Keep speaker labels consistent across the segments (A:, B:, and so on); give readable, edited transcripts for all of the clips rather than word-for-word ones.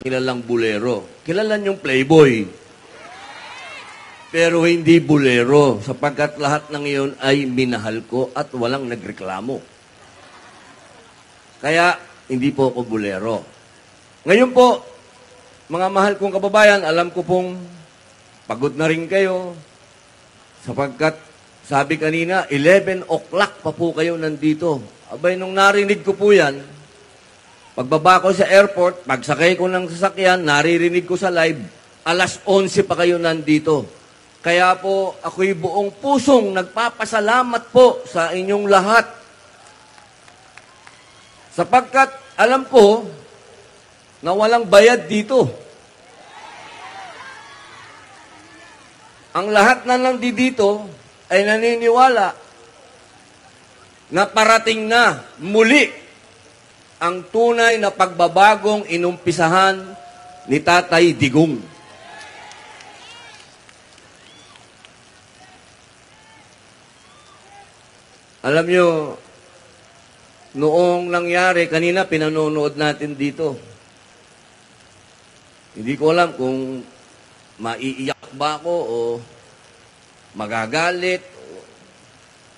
A: kilalang bolero. Kilala niyong Playboy. Pero hindi bolero, sapagkat lahat ng iyon ay minahal ko at walang nagreklamo. Kaya, hindi po ako bolero. Ngayon po, mga mahal kong kababayan, alam ko pong pagod na rin kayo, sapagkat sabi kanina, 11 o'clock pa po kayo nandito. Abay, nung narinig ko po yan, pagbaba ko sa airport, pagsakay ko ng sasakyan, naririnig ko sa live, alas 11 pa kayo nandito. Kaya po, ako'y buong pusong nagpapasalamat po sa inyong lahat. Sapagkat alam ko na walang bayad dito. Ang lahat na nandito ay naniniwala na parating na muli ang tunay na pagbabagong inumpisahan ni Tatay Digong. Alam nyo, noong nangyari, kanina pinanonood natin dito. Hindi ko alam kung maiiyak ba ako o magagalit.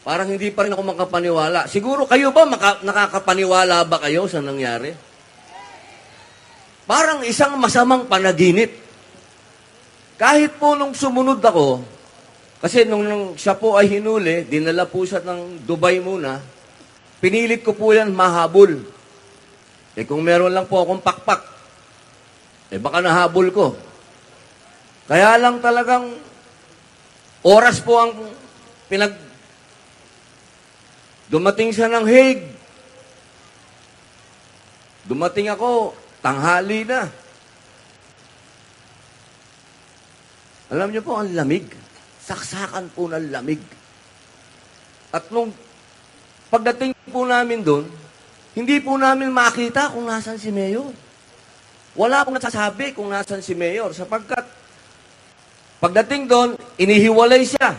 A: Parang hindi pa rin ako makapaniwala. Siguro kayo ba nakakapaniwala ba kayo sa nangyari? Parang isang masamang panaginip. Kahit po nung sumunod ako, kasi nung siya po ay hinuli, dinala po siya ng Dubai muna, pinilit ko po yan mahabol. Eh kung meron lang po akong pakpak, eh baka nahabol ko. Kaya lang talagang oras po ang dumating siya ng Hague. Dumating ako, tanghali na. Alam niyo po, ang lamig. Saksakan po ng lamig. At nung pagdating po namin doon, hindi po namin makita kung nasan si Mayor. Wala pong nagsasabi kung nasan si Mayor, sapagkat pagdating doon, inihiwalay siya.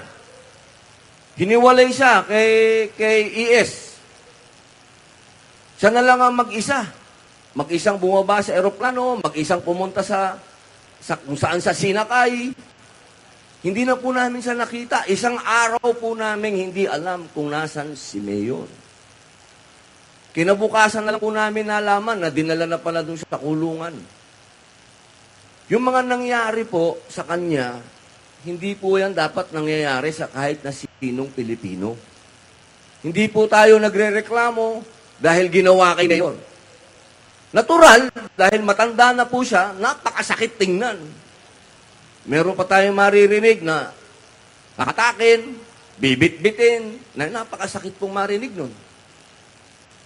A: Hiniwalay siya kay ES. Siya na lang ang mag-isa. Mag-isang bumaba sa eroplano, mag-isang pumunta sa kung saan sa Sinakay. Hindi na po namin siya nakita. Isang araw po namin hindi alam kung nasan si Mayor. Kinabukasan na lang po namin nalaman na dinala na pala doon sa kulungan. Yung mga nangyari po sa kanya, hindi po yan dapat nangyayari sa kahit na sinong Pilipino. Hindi po tayo nagrereklamo dahil ginawa kay Mayor. Natural, dahil matanda na po siya, napakasakit tingnan. Meron pa tayong maririnig na kakatakin, bibit-bitin, na napakasakit pong marinig nun.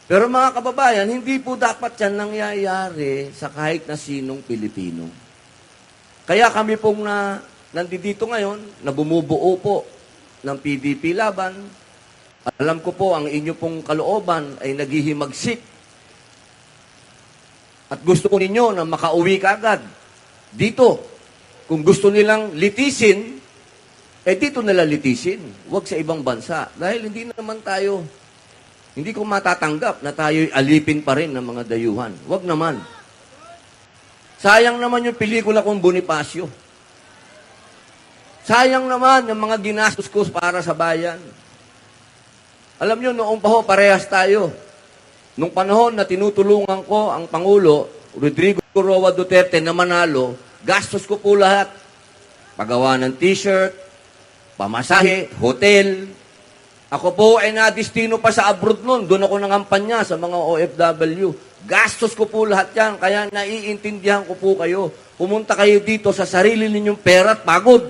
A: Pero mga kababayan, hindi po dapat yan nangyayari sa kahit na sinong Pilipino. Kaya kami pong nandito ngayon, na bumubuo po ng PDP laban, alam ko po ang inyo pong kalooban ay naghihimagsik. At gusto ko ninyo na makauwi kaagad dito. Kung gusto nilang litisin, eh dito nila litisin. Huwag sa ibang bansa. Dahil hindi naman tayo, hindi ko matatanggap na tayo'y alipin pa rin ng mga dayuhan. Huwag naman. Sayang naman yung pelikula kong Bonifacio. Sayang naman yung mga ginastos ko para sa bayan. Alam nyo, noong pa ho, parehas tayo. Nung panahon na tinutulungan ko ang Pangulo, Rodrigo Roa Duterte na manalo, gastos ko po lahat. Pagawa ng t-shirt, pamasahe, hotel. Ako po ay nadistino pa sa abroad noon. Doon ako nangampanya sa mga OFW. Gastos ko po lahat yan. Kaya naiintindihan ko po kayo. Pumunta kayo dito sa sarili ninyong pera at pagod.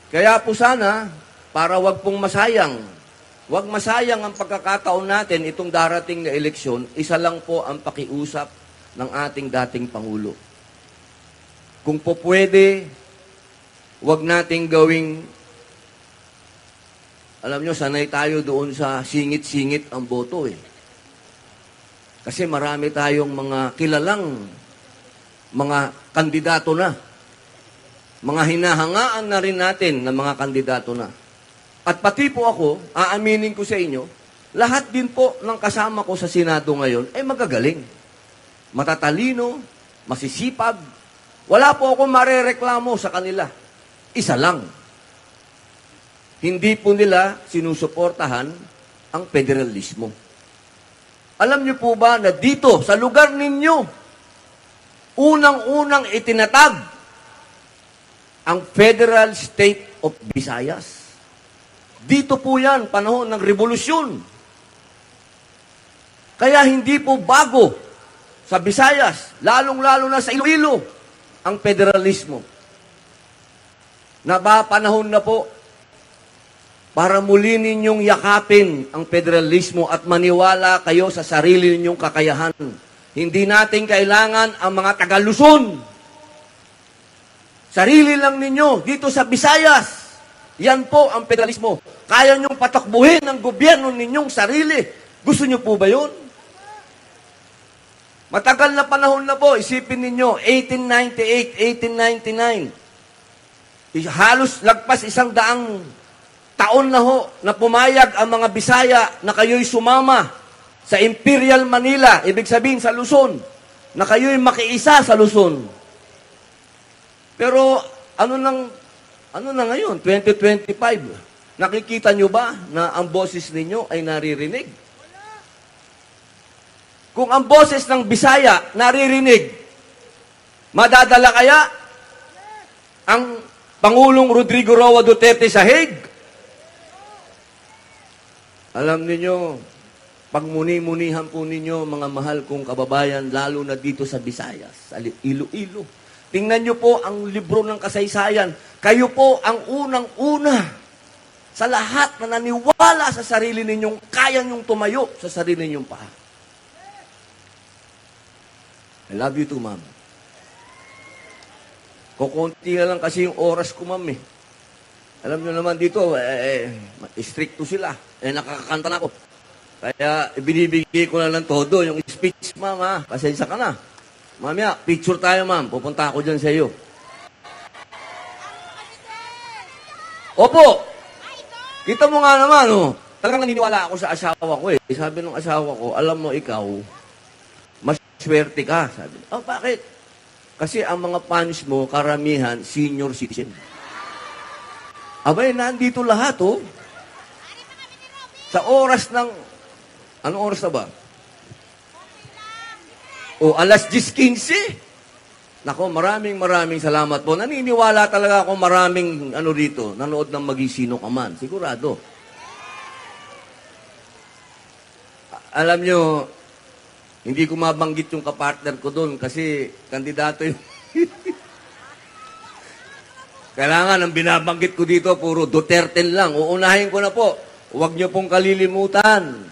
A: Kaya po sana, para wag pong masayang, wag masayang ang pagkakataon natin itong darating na eleksyon, isa lang po ang pakiusap ng ating dating Pangulo. Kung po pwede, wag nating gawing, alam nyo, sanay tayo doon sa singit-singit ang boto eh. Kasi marami tayong mga kilalang mga kandidato na. Mga hinahangaan na rin natin ng mga kandidato na. At pati po ako, aaminin ko sa inyo, Lahat din po ng kasama ko sa Senado ngayon ay magagaling. Matatalino, masisipag. Wala po akong marereklamo sa kanila. Isa lang. Hindi po nila sinusuportahan ang federalismo. Alam niyo po ba na dito, sa lugar ninyo, unang-unang itinatag ang Federal State of Visayas. Dito po yan, panahon ng revolusyon. Kaya hindi po bago sa Visayas, lalong-lalo na sa Iloilo, ang federalismo. Napapanahon na po para muli ninyong yakapin ang federalismo at maniwala kayo sa sarili ninyong kakayahan. Hindi natin kailangan ang mga taga-Luzon. Sarili lang ninyo dito sa Visayas. Yan po ang federalismo. Kaya niyong patakbuhin ang gobyerno ninyong sarili. Gusto niyo po ba yun? Matagal na panahon na po, isipin ninyo, 1898, 1899. Halos lagpas 100 taon na ho na pumayag ang mga Bisaya na kayo'y sumama sa Imperial Manila, ibig sabihin sa Luzon, na kayo'y makiisa sa Luzon. Pero ano na ngayon, 2025, nakikita nyo ba na ang boses ninyo ay naririnig? Kung ang boses ng Bisaya naririnig, madadala kaya ang Pangulong Rodrigo Roa Duterte sa Hague? Alam niyo, pagmuni-munihan po ninyo, mga mahal kong kababayan, lalo na dito sa Visayas, sa Iloilo. Tingnan niyo po ang libro ng kasaysayan. Kayo po ang unang-una sa lahat na naniwala sa sarili ninyong kaya niyong tumayo sa sarili ninyong paa. I love you too, ma'am. Kukunti na lang kasi yung oras ko, ma'am, eh. Alam nyo naman dito, stricto sila. Nakakakanta na ako. Kaya, binibigay ko na lang todo. Yung speech, ma'am, ha? Pasensya ka na. Mamaya, picture tayo, ma'am. Pupunta ako dyan sa iyo. Opo! Kita mo nga naman, oh. Talagang naniniwala ako sa asawa ko, eh. Sabi ng asawa ko, alam mo, ikaw, swerte ka. Sabi, oh, bakit? Kasi ang mga fans mo, karamihan, senior citizen. Abay, nandito lahat, oh. Sa oras ng, anong oras na ba? O, alas 10:15. Nako, maraming salamat po. Naniniwala talaga ako maraming, dito, nanood ng Magisino ka man. Sigurado. Alam nyo, hindi ko mabanggit yung kapartner ko doon kasi kandidato yung... Kailangan, ang binabanggit ko dito, puro Duterte lang. Uunahin ko na po. Huwag niyo pong kalilimutan.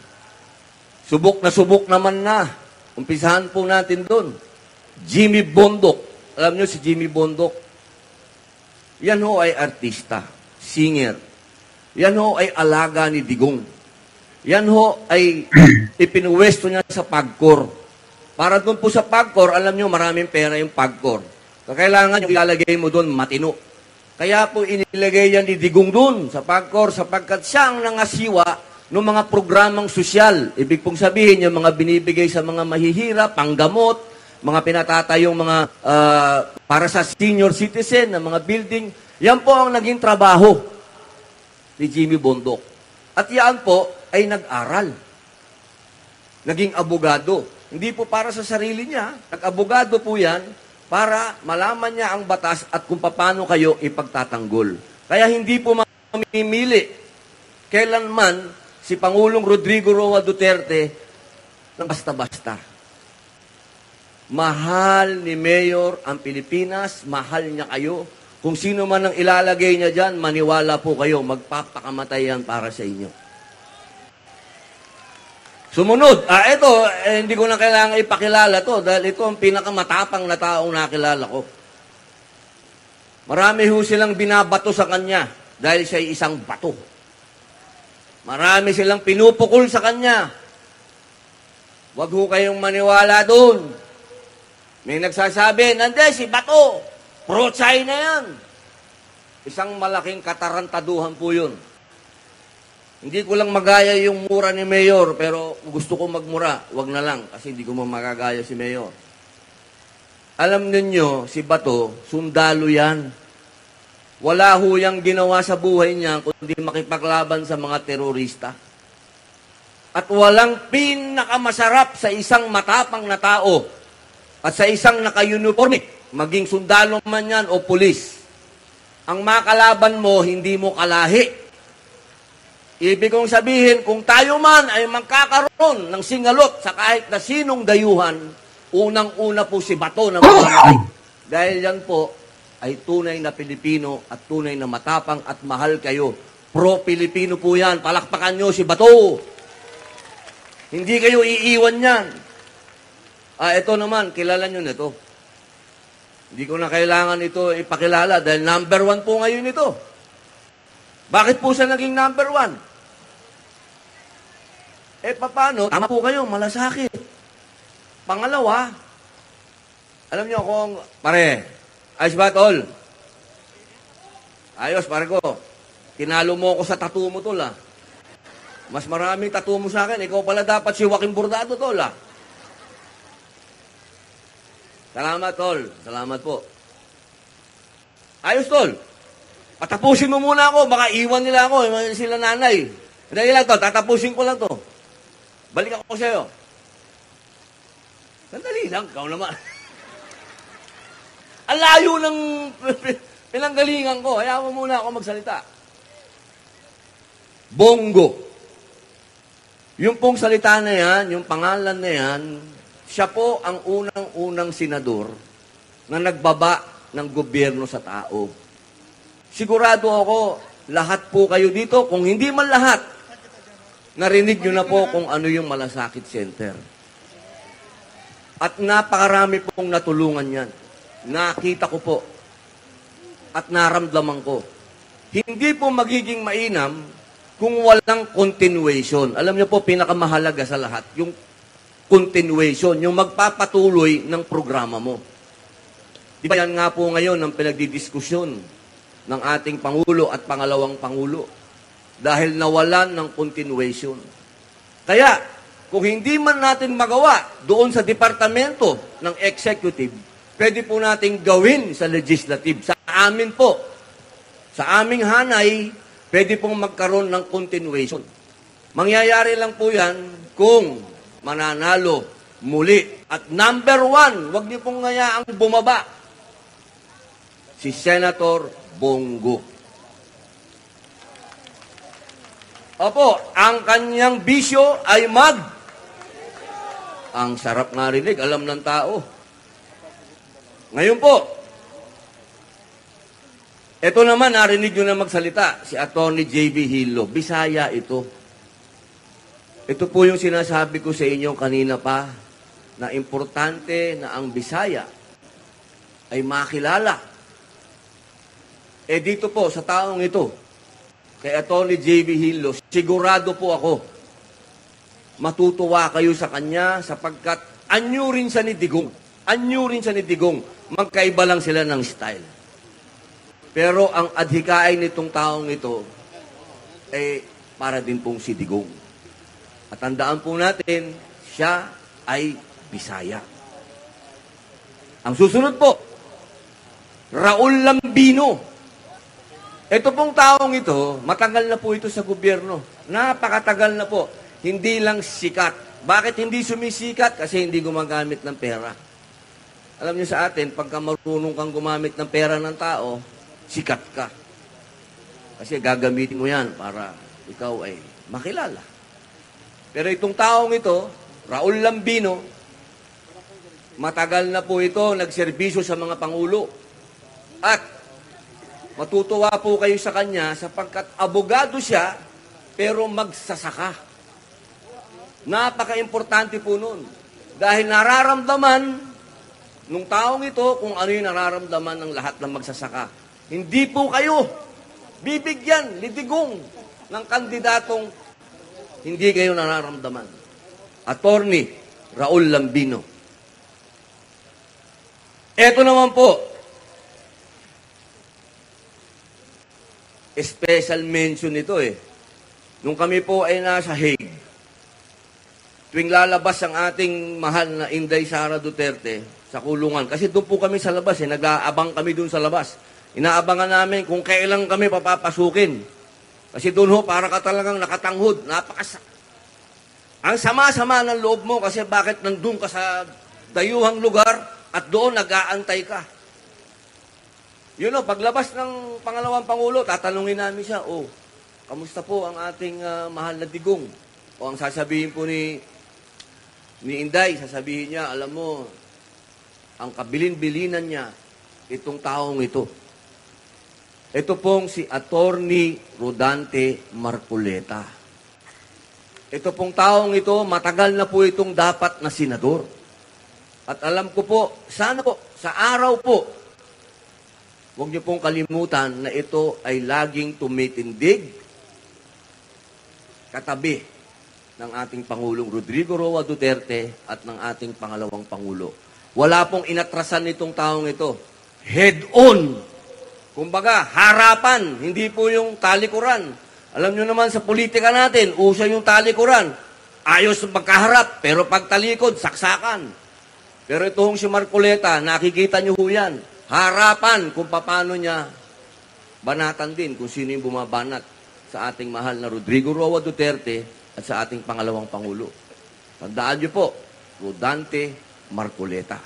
A: Subok naman na. Umpisahan po natin doon. Jimmy Bondok. Alam niyo si Jimmy Bondok? Yan ho ay artista, singer. Yan ho ay alaga ni Digong. Yan ho ay ipinuwesto niya sa PAGCOR. Para doon po sa PAGCOR, alam niyo maraming pera yung PAGCOR. Kailangan yung ilalagay mo doon matino. Kaya po inilagay yan ni Digong doon sa PAGCOR sapagkat siya ang nangasiwa ng mga programang sosyal. Ibig pong sabihin yung mga binibigay sa mga mahihirap, panggamot, mga pinatatayong mga para sa senior citizen, na mga building. Yan po ang naging trabaho ni Jimmy Bondok. At yan po ay nag-aral. Naging abogado. Hindi po para sa sarili niya. Nag-abogado po yan para malaman niya ang batas at kung paano kayo ipagtatanggol. Kaya hindi po mamimili kailanman si Pangulong Rodrigo Roa Duterte ng basta-basta. Mahal ni Mayor ang Pilipinas, mahal niya kayo. Kung sino man ang ilalagay niya dyan, maniwala po kayo, magpapakamatay yan para sa inyo. Sumunod, ito, hindi ko na kailangan ipakilala to dahil ito ang pinakamatapang na taong nakilala ko. Marami ho silang binabato sa kanya dahil siya ay isang bato. Marami silang pinupukol sa kanya. Huwag ho kayong maniwala doon. May nagsasabi, nande, si Bato, pro-China yan. Isang malaking katarantaduhan po yun. Hindi ko lang magaya yung mura ni Mayor, pero gusto ko magmura. Wag na lang, kasi hindi ko magagaya si Mayor. Alam ninyo, si Bato, sundalo yan. Wala ho yang ginawa sa buhay niya kundi makipaglaban sa mga terorista. At walang pinakamasarap sa isang matapang na tao at sa isang naka-uniforme, maging sundalo man yan o pulis. Ang makalaban mo, hindi mo kalahi. Ibig kong sabihin, kung tayo man ay magkakaroon ng singalot sa kahit na sinong dayuhan, unang-una po si Bato na mamamatay. Dahil yan po ay tunay na Pilipino at tunay na matapang at mahal kayo. Pro-Pilipino po yan. Palakpakan nyo si Bato. Hindi kayo iiwan yan. Ito naman, kilala nyo nito. Hindi ko na kailangan ito ipakilala dahil number 1 po ngayon ito. Bakit po siya naging number 1? Paano? Tama po kayo, malasakit. Pangalawa, alam nyo kung, pare, ayos ba, tol? Ayos, pare ko. Tinalo mo ako sa tattoo mo, tol, Mas maraming tattoo mo sa akin. Ikaw pala dapat si Joaquin Bordado, tol, Salamat, tol. Salamat po. Ayos, tol. Patapusin mo muna ako. Baka iwan nila ako. Sila nanay. Hindi lang, tol. Tatapusin ko lang to. Balik ako sa'yo. Sandali lang. Ikaw naman. Ang layo ng pinanggalingan ko. Hayaan mo muna ako magsalita. Bongo. Yung pong salita na yan, yung pangalan na yan, siya po ang unang-unang senador na nagbaba ng gobyerno sa tao. Sigurado ako, lahat po kayo dito, kung hindi man lahat, narinig nyo na po kung ano yung Malasakit Center. At napakarami pong natulungan yan. Nakita ko po at naramdaman ko. Hindi po magiging mainam kung walang continuation. Alam niyo po, pinakamahalaga sa lahat, yung continuation, yung magpapatuloy ng programa mo. Di ba yan nga po ngayon ang pinagdidiskusyon ng ating Pangulo at pangalawang Pangulo dahil nawalan ng continuation. Kaya, kung hindi man natin magawa doon sa departamento ng executive, pwede po natin gawin sa legislative. Sa amin po, sa aming hanay, pwede pong magkaroon ng continuation. Mangyayari lang po yan kung mananalo muli. At number 1, wag niyo pong ngayaang bumaba, si Senator Bongo. Opo, ang kanyang bisyo ay ang sarap nga rinig, alam ng tao. Ngayon po, ito naman, narinig nyo na magsalita, si Atty. J.B. Hillo. Bisaya ito. Ito po yung sinasabi ko sa inyo kanina pa, na importante na ang Bisaya ay makilala. Dito po, sa taong ito, kay Atty. J.B. Hillo, sigurado po ako, matutuwa kayo sa kanya sapagkat anyo rin siya ni Digong. Anyo rin siya ni Digong. Magkaiba lang sila ng style. Pero ang adhikain nitong taong ito, para din pong si Digong. At tandaan po natin, siya ay Bisaya. Ang susunod po, Raul Lambino. Ito pong taong ito, matagal na po ito sa gobyerno. Napakatagal na po. Hindi lang sikat. Bakit hindi sumisikat? Kasi hindi gumagamit ng pera. Alam niyo sa atin, pagka marunong kang gumamit ng pera ng tao, sikat ka. Kasi gagamitin mo yan para ikaw ay makilala. Pero itong taong ito, Raul Lambino, matagal na po ito nagserbisyo sa mga pangulo. At matutuwa po kayo sa kanya sapagkat abogado siya, pero magsasaka. Napaka-importante po nun. Dahil nararamdaman nung taong ito kung ano yung nararamdaman ng lahat ng magsasaka. Hindi po kayo bibigyan, litigong ng kandidatong hindi kayo nararamdaman. Attorney Raul Lambino. Ito naman po, special mention ito nung kami po ay nasa Hague, tuwing lalabas ang ating mahal na Inday Sara Duterte sa kulungan, kasi doon po kami sa labas, nag-aabang kami doon sa labas. Inaabangan namin kung kailan kami papapasukin. Kasi doon ho, para ka talagang nakatanghod. Ang sama-sama ng loob mo kasi bakit nandun ka sa dayuhang lugar at doon nag-aantay ka. Yun o, paglabas ng pangalawang Pangulo, tatanungin namin siya, kamusta po ang ating mahal na digong? O ang sasabihin po ni Inday, sasabihin niya, alam mo, ang kabilin-bilinan niya, itong taong ito. Ito pong si Attorney Rodante Marcoleta. Ito pong taong ito, matagal na po itong dapat na senador. At alam ko po, sana po, sa araw po, huwag niyo pong kalimutan na ito ay laging tumitindig katabi ng ating Pangulong Rodrigo Roa Duterte at ng ating pangalawang Pangulo. Wala pong inatrasan nitong taong ito. Head-on. Kumbaga, harapan, hindi po yung talikuran. Alam niyo naman sa politika natin, uso yung talikuran. Ayos magkaharap, pero pag talikod, saksakan. Pero itong si Marcoleta, nakikita niyo ho yan. Harapan kung paano niya banatan din kung sino yung bumabanat sa ating mahal na Rodrigo Roa Duterte at sa ating pangalawang Pangulo. Tandaan niyo po, Rodante Marcoleta.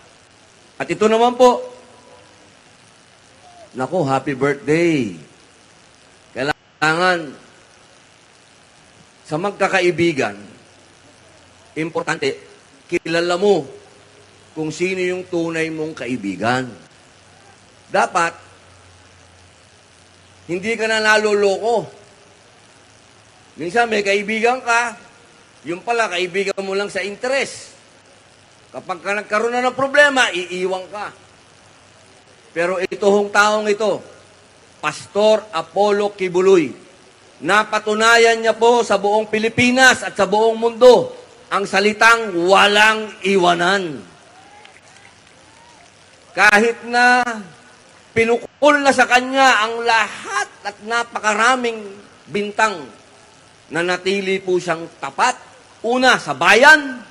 A: At ito naman po, naku, happy birthday. Kailangan sa magkakaibigan, importante, kilala mo kung sino yung tunay mong kaibigan. Dapat, hindi ka na naloloko. Minsan may kaibigan ka, yung pala kaibigan mo lang sa interes. Kapag ka nagkaroon na ng problema, iiwang ka. Pero ito hong taong ito, Pastor Apollo Kibuloy, napatunayan niya po sa buong Pilipinas at sa buong mundo ang salitang walang iwanan. Kahit na pinukul na sa kanya ang lahat at napakaraming bintang, na natili po siyang tapat. Una, sa bayan.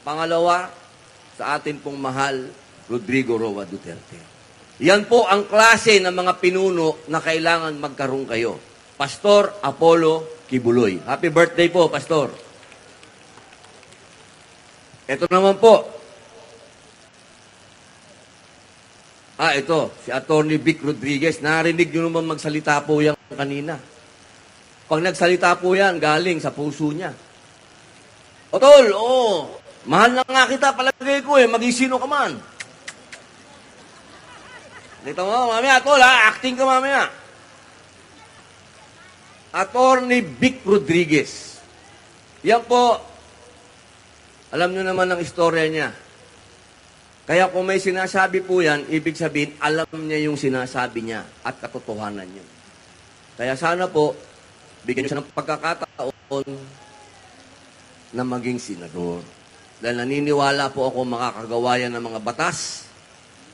A: Pangalawa, sa atin pong mahal, Rodrigo Roa Duterte. Yan po ang klase ng mga pinuno na kailangan magkaroon kayo. Pastor Apollo Kibuloy. Happy birthday po, Pastor. Ito naman po. Ito, si Attorney Vic Rodriguez. Narinig nyo naman magsalita po yan kanina. Pag nagsalita po yan, galing sa puso niya. Tol, mahal na nga kita, palagay ko magisino ka man. Dito mo, mamaya, Tol, acting ka mamaya. Attorney Vic Rodriguez. Yan po, alam nyo naman ang istorya niya. Kaya kung may sinasabi po yan, ibig sabihin, alam niya yung sinasabi niya at katotohanan niya. Kaya sana po, bigyan niyo siya ng pagkakataon na maging senador. Dahil naniniwala po ako makakagawa yan ng mga batas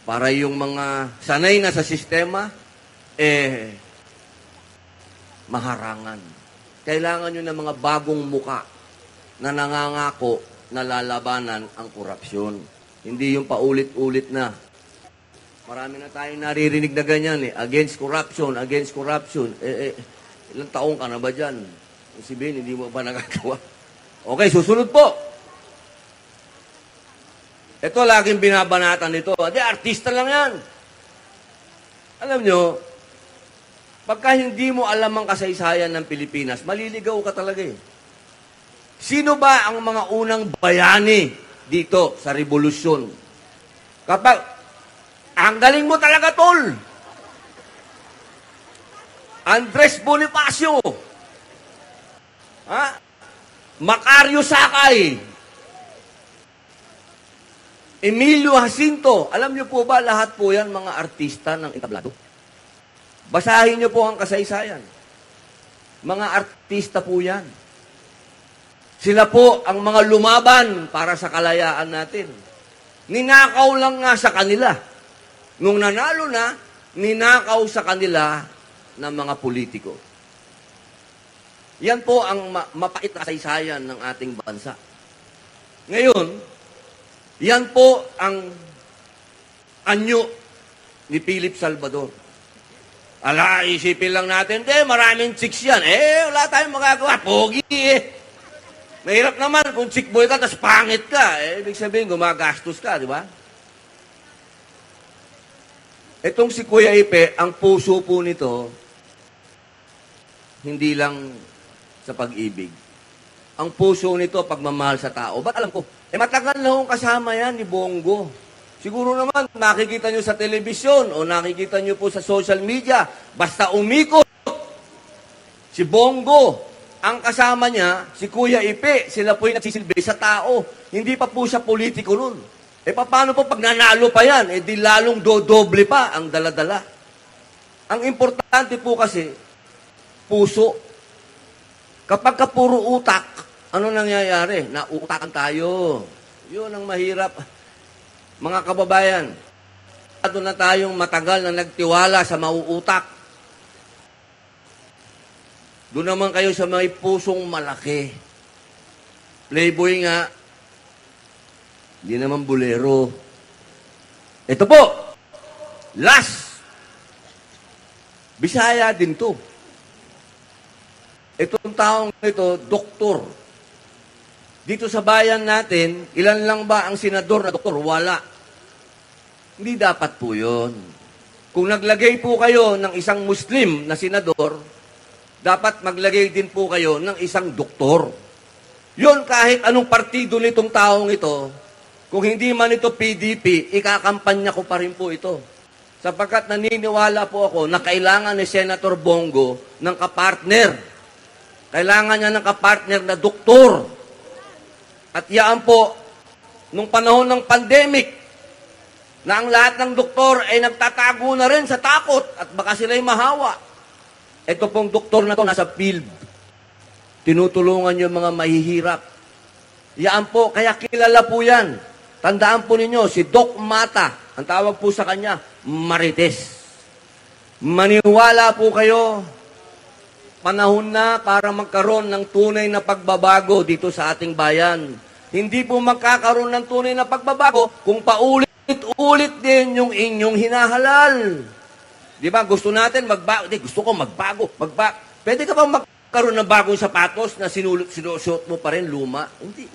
A: para yung mga sanay na sa sistema, maharangan. Kailangan nyo ng mga bagong muka na nangangako na lalabanan ang korupsyon. Hindi yung paulit-ulit na. Marami na tayong naririnig na ganyan against corruption, against corruption. Ilang taong ka na ba dyan? Si Ben, hindi mo ba nagagawa? Okay, susunod po. Ito laging binabanatan nito. Artista lang yan. Alam nyo, pagka hindi mo alam ang kasaysayan ng Pilipinas, maliligaw ka talaga Sino ba ang mga unang bayani dito sa revolusyon? Kapag, ang galing mo talaga, Tol. Andres Bonifacio. Macario Sakay. Emilio Jacinto. Alam niyo po ba, lahat po yan mga artista ng entablado? Basahin niyo po ang kasaysayan. Mga artista po yan. Sila po ang mga lumaban para sa kalayaan natin. Ninakaw lang nga sa kanila. Nung nanalo na, ninakaw sa kanila ng mga politiko. Yan po ang mapait na kasaysayan ng ating bansa. Ngayon, yan po ang anyo ni Philip Salvador. Ala, isipin lang natin, maraming chicks yan. Wala tayong magagawa. Pogi Mahirap naman kung chick boy ka, tapos pangit ka. Ibig sabihin, gumagastos ka, di ba? Itong si Kuya Ipe, ang puso po nito, hindi lang sa pag-ibig. Ang puso nito, pagmamahal sa tao. Ba't alam ko? Matagal na akong kasama yan ni Bongo. Siguro naman, nakikita nyo sa telebisyon o nakikita nyo po sa social media. Basta umikot. Si Bongo, ang kasama niya, si Kuya Ipe, sila po yung nagsisilbi sa tao. Hindi pa po siya politiko nun. Paano po pag nanalo pa yan? Di lalong dodoble pa ang daladala. Ang importante po kasi, puso. Kapag ka puro utak, ano nangyayari? Nauutakan tayo. Yun ang mahirap. Mga kababayan, ano na tayong matagal na nagtiwala sa mauutak. Doon naman kayo sa may pusong malaki. Playboy nga, hindi naman bolero. Ito po, last. Bisaya din to. Itong taong ito, doktor. Dito sa bayan natin, ilan lang ba ang senador na doktor? Wala. Hindi dapat po yun. Kung naglagay po kayo ng isang Muslim na senador, dapat maglagay din po kayo ng isang doktor. Yun, kahit anong partido nitong taong ito, kung hindi man ito PDP, ikakampanya ko pa rin po ito. Sapagkat naniniwala po ako na kailangan ni Senator Bongo ng kapartner. Kailangan niya ng kapartner na doktor. At yaan po, nung panahon ng pandemic, na ang lahat ng doktor ay nagtatago na rin sa takot at baka sila'y mahawa. Ito pong doktor na to nasa field. Tinutulungan yung mga mahihirap. Yaan po, kaya kilala po yan. Tandaan po ninyo, si Doc Mata, ang tawag po sa kanya, Marites. Maniwala po kayo, panahon na para magkaroon ng tunay na pagbabago dito sa ating bayan. Hindi po magkakaroon ng tunay na pagbabago kung paulit-ulit din yung inyong hinahalal. Di ba? Gusto natin magbago. Gusto ko magbago. Pwede ka bang magkaroon ng bagong sapatos na sinusuot mo pa rin luma? Hindi.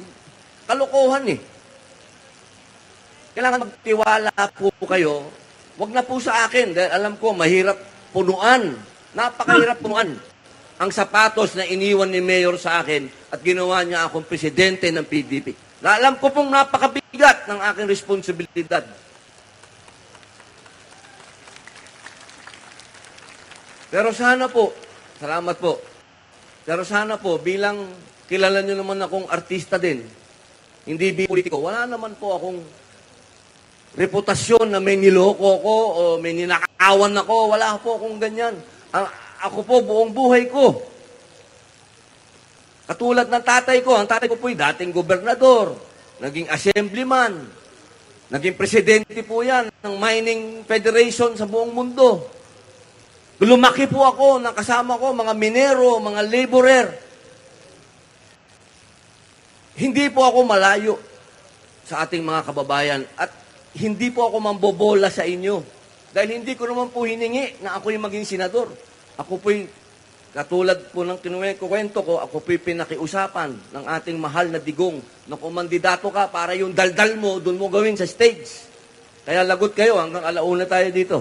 A: Kalokohan eh. Kailangan magtiwala po kayo. Huwag na po sa akin dahil alam ko mahirap punuan. Napakahirap punuan ang sapatos na iniwan ni Mayor sa akin at ginawa niya akong presidente ng PDP. Alam ko pong napakabigat ng aking responsibilidad. Pero sana po, salamat po, pero sana po, bilang kilala niyo naman akong artista din, hindi politiko, wala naman po akong reputasyon na may niloko ko o may ninakawan ako, wala po akong ganyan. Ako po, buong buhay ko. Katulad ng tatay ko, ang tatay ko po'y dating gobernador, naging assemblyman, naging presidente po yan ng mining federation sa buong mundo. Lumaki po ako, nakasama ko, mga minero, mga laborer. Hindi po ako malayo sa ating mga kababayan at hindi po ako mambobola sa inyo. Dahil hindi ko naman po hiningi na ako'y maging senador. Ako po'y, katulad po ng kinuwento ko, ako po'y pinakiusapan ng ating mahal na digong na kumandidato ka para yung daldal mo, doon mo gawin sa stage. Kaya lagot kayo hanggang alauna tayo dito.